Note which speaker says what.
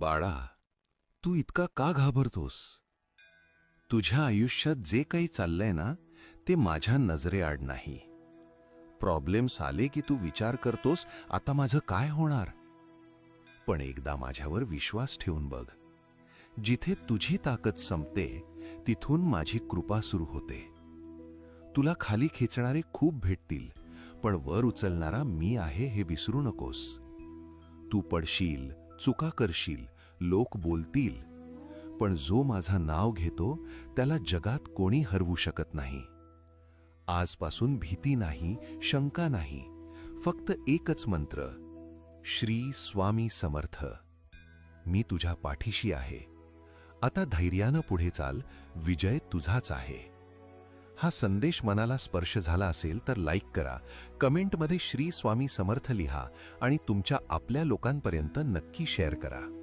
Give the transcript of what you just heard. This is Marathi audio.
Speaker 1: बाळा, तू इतका का घाबरतोस? तुझ्या आयुष्यात जे काही चाललंय ना, ते माझ्या नजरेआड नाही. प्रॉब्लेम्स आले की तू विचार करतोस, आता माझं काय होणार? पण एकदा माझ्यावर विश्वास ठेवून बघ. जिथे तुझी ताकद संपते, तिथून माझी कृपा सुरू होते. तुला खाली खेचणारे खूप भेटतील, पण वर उचलणारा मी आहे हे विसरू नकोस. तू पडशील, चुका करशील, लोक बोलतील, पण जो माझं नाव घेतो त्याला जगात कोणी हरवू शकत नाही. आजपासून भीती नाही, शंका नाही, फक्त एकच मंत्र, श्री स्वामी समर्थ. मी तुझ्या पाठीशी आहे. आता धैर्यानं पुढे चाल, विजय तुझाच आहे. हा संदेश मनाला स्पर्श झाला असेल तर लाईक करा, कमेंटमध्ये श्री स्वामी समर्थ लिहा आणि तुमच्या आपल्या लोकांपर्यंत नक्की शेअर करा.